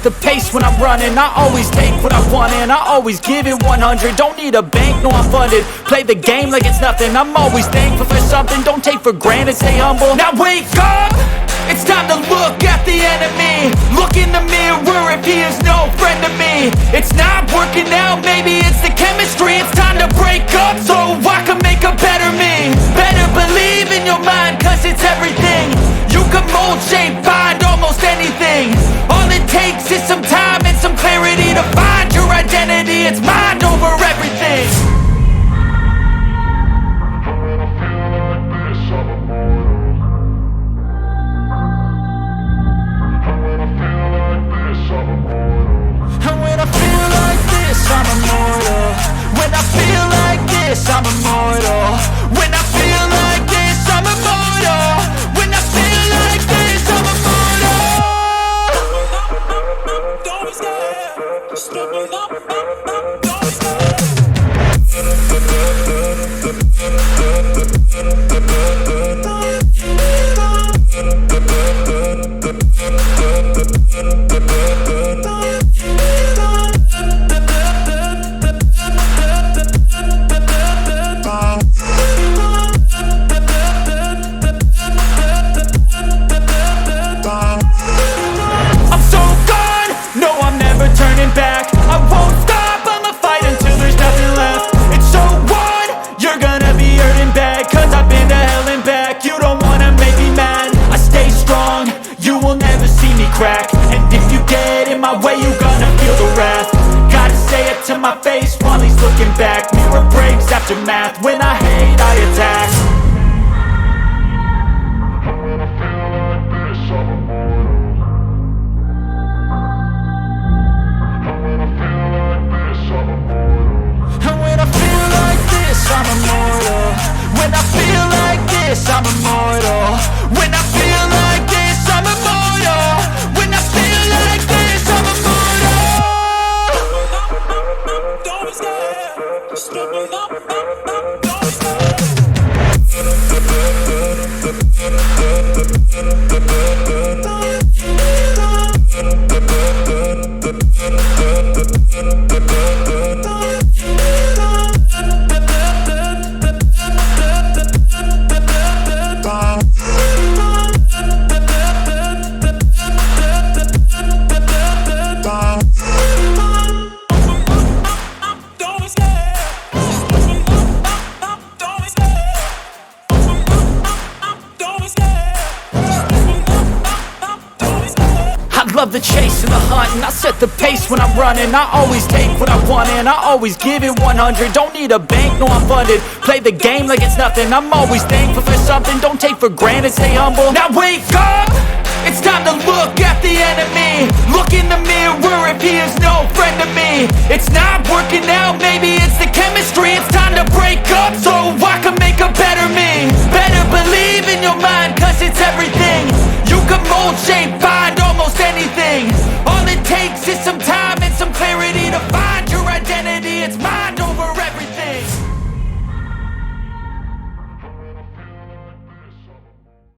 the pace when I'm running. I always take what I want and I always give it 100. Don't need a bank, no I'm funded. Play the game like it's nothing. I'm always thankful for something. Don't take for granted, stay humble. Now wake up! It's time to look at the enemy. Look in the mirror if he is no friend to me. It's not working out, maybe it's the chemistry. It's time to break up so I can make a better me. Better believe in your mind, cause it's everything. You can mold, shape, find almost anything. All it takes is some time and some clarity to find your identity. It's mind over everything. I'm immortal. When I feel like this, I'm immortal. When I feel like this, I'm immortal. When I feel like this, I'm immortal. Don't be scared. Just step it up. Don't be scared. To my face while he's looking back. Mirror breaks after math. When I hate, I attack. When I feel like this, I'm immortal. When I feel like this, I'm immortal. When I feel like this, I'm immortal. When I feel like this, I'm immortal. When I feel like this, I'm immortal. When I feel like this, I'm immortal. Just step it up. Don't be scared. Love the chase and the hunt, and I set the pace when I'm running. I always take what I want and I always give it 100. Don't need a bank, no I'm funded. Play the game like it's nothing. I'm always thankful for something. Don't take for granted, stay humble. Now wake up! It's time to look at the enemy. Look in the mirror if he is no friend to me. It's not working out, maybe it's the chemistry. It's time to break up so I can make a better me. Better believe in your mind, cause it's everything.